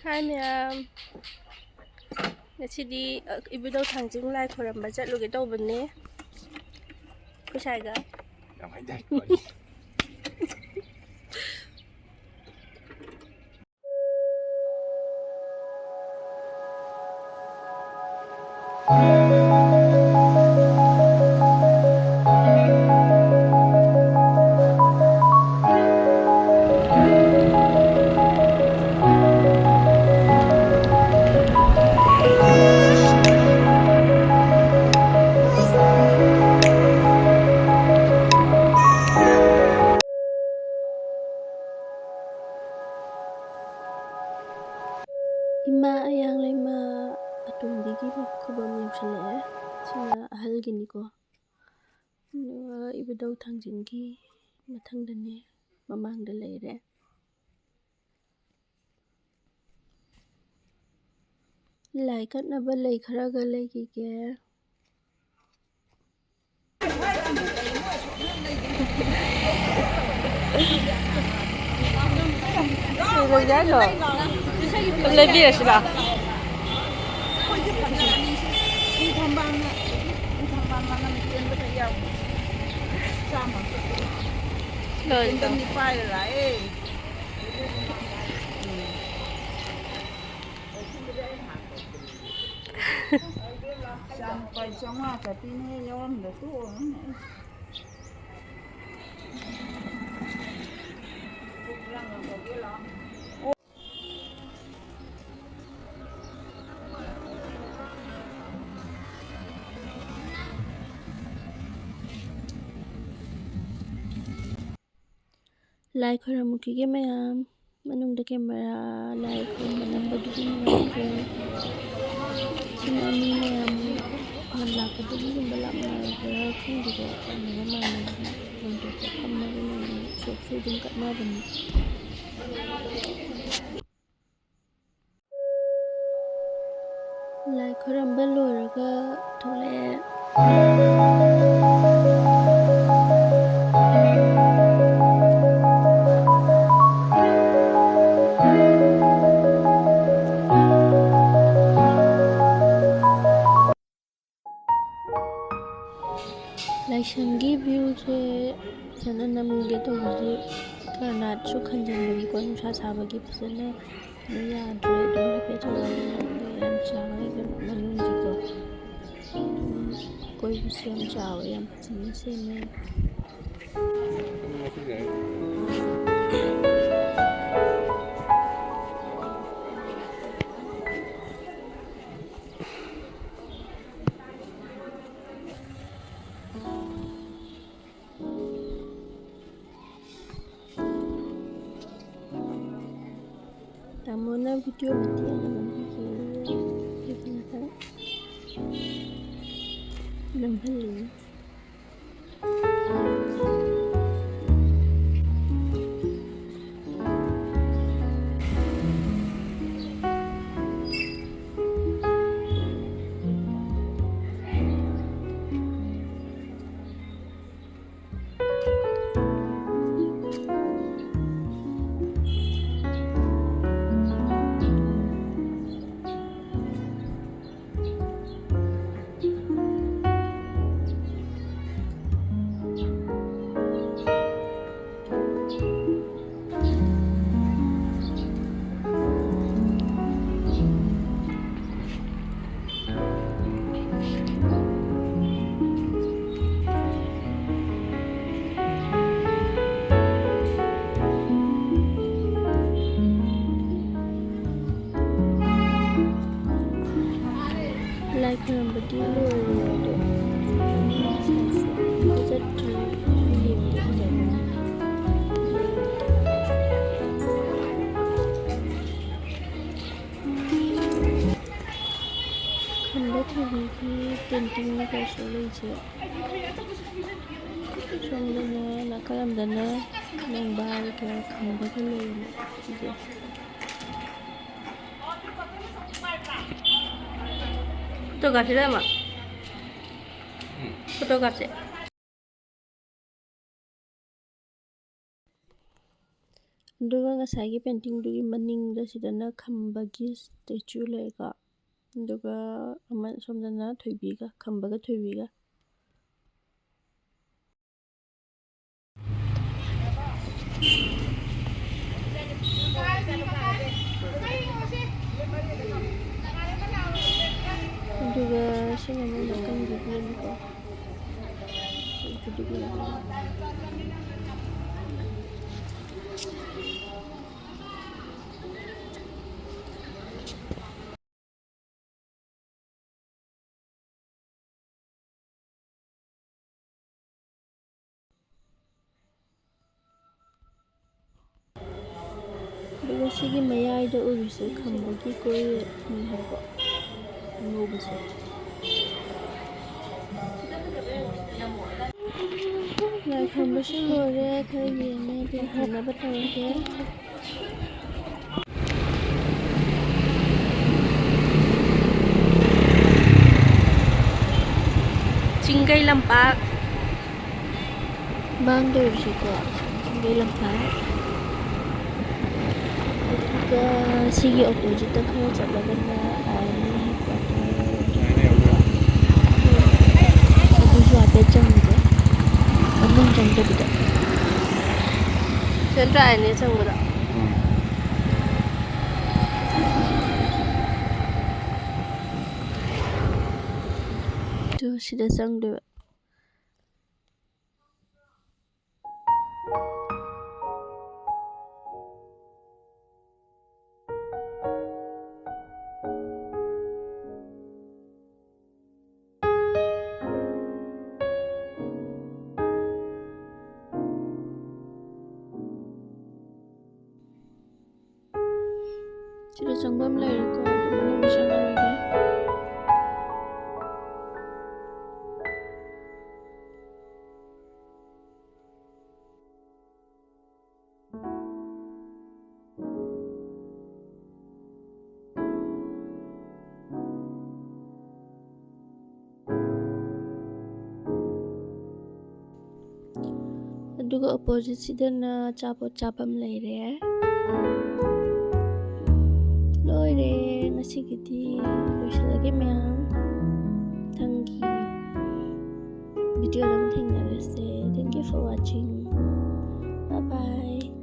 Hi ma'am. ꯉꯁꯤꯗꯤ Ebudhou Thangjing lai khoirmba ꯆꯠꯂꯨꯒꯦ ꯇꯧꯕꯅꯦ ꯀꯨꯁꯥꯏꯒ ꯌꯥꯝ ꯍꯩꯗꯥꯏ ꯋꯥꯔꯤ Ima ayang lema atombigi khubam yaushila'e sina ahalginiko Ebudhou Thangjinggi mathangdane mamangda leire lai katnaba lei kharaga leigige leibirashiba lai khoiramukige mayam manungda camera lai khoirmba nambadudi nungaitre sina mi mayam lakadudi gumba laknabra khangdiga kanaga managi wandota phammaga nani sopsu dum katnabani lai khoiramba loiraga thole laishangi view se sana namge tawji karnat su khanjanbagi ko nungsa sabagi phasana yadre dum hape chawai yam chawai manunjiko koi busi yam chawai yam phasana seme Tamona video bati nambigi ibnata nambali lai khoirambadi loirado jatri yengde jana khanda thubigi painting ni kaso leije somdana nakalamdana nangbal ka khangbaga leina je Foto kasih dah mak. Foto kasih. ꯑꯗꯨꯒ ꯉꯁꯥꯏꯒꯤ ꯄꯦꯟꯇꯤꯡꯗꯨꯒꯤ ꯃꯅꯤꯡꯗ ꯁꯤꯗꯅ ꯈꯝꯕꯒꯤ statue ꯂꯩꯀꯣ, ꯑꯗꯨꯒ ꯑꯃ ꯁꯣꯝꯗꯅ ꯊꯣꯏꯕꯤꯒ, ꯈꯝꯕꯒ ꯊꯣꯏꯕꯤꯒ. ꯑꯗꯨꯒ ꯁꯤꯅ ꯑꯃꯨꯛ ꯅꯥꯀꯟꯒꯤ ꯚ꯭ꯌꯨꯅꯤꯀꯣ. ꯑꯗꯨꯗꯨꯒꯤ ꯅꯥꯀꯟꯗ. ꯑꯗꯨꯒ ꯁꯤꯒꯤ ꯃꯌꯥꯏꯗ ꯎꯔꯤꯁꯦ ꯈꯝꯕꯒꯤ ꯀꯣꯌꯦꯠꯅꯤ ꯍꯥꯏꯕ, ꯑꯉꯧꯕꯁꯦ. ꯂꯥꯏ ꯈꯨꯔꯨꯝꯕꯁꯨ ꯂꯣꯏꯔꯦ, ꯈꯔ ꯌꯦꯡꯉꯦ, ꯑꯗꯨꯒ ꯍꯟꯅꯕ ꯇꯧꯔꯒꯦ. ꯆꯤꯡꯒꯩ ꯂꯝꯄꯥꯛ ꯃꯥꯡꯗꯧꯔꯤꯁꯤꯀꯣ, ꯆꯤꯡꯒꯩ ꯂꯝꯄꯥꯛ. ꯑꯗꯨꯒ ꯁꯤꯒꯤ ꯑꯣꯄꯣꯖꯤꯠꯇ ꯈꯔ ꯆꯠꯂꯒꯅ ꯑꯥꯔꯃꯤ ꯍꯦꯗꯀ꯭ꯋꯥꯇꯔ. ꯑꯗꯨꯁꯨ ꯍꯥꯏꯐꯦꯠ ꯆꯪꯉꯨꯒꯦ, ꯃꯅꯨꯡ ꯆꯪꯗꯕꯤꯗ. ꯅꯠꯇ꯭ꯔꯥ ꯑꯥꯔꯃꯤ ꯆꯪꯕꯗ. ꯑꯗꯨ ꯁꯤꯗ ꯆꯪꯗꯣꯏꯕ. ꯁꯤꯗ ꯆꯪꯐꯝ ꯂꯩꯔꯦꯀꯣ, ꯑꯗꯨ ꯃꯅꯨꯡꯗ ꯆꯪꯉꯔꯣꯏꯒꯦ. ꯑꯗꯨꯒ ꯑꯣꯄꯣꯖꯤꯠꯁꯤꯗꯅ ꯑꯆꯥꯄꯣꯠ ꯆꯥꯐꯝ ꯂꯩꯔꯦ. ꯂꯣꯏꯔꯦ ꯉꯁꯤꯒꯤꯗꯤ, ꯂꯣꯏꯁꯤꯜꯂꯒꯦ ꯃꯌꯥꯝ. ꯃꯊꯪꯒꯤ ꯚꯤꯗꯤꯑꯣꯗ ꯑꯃꯨꯛ ꯊꯦꯡꯅꯔꯁꯦ. Thank you for watching. Bye bye.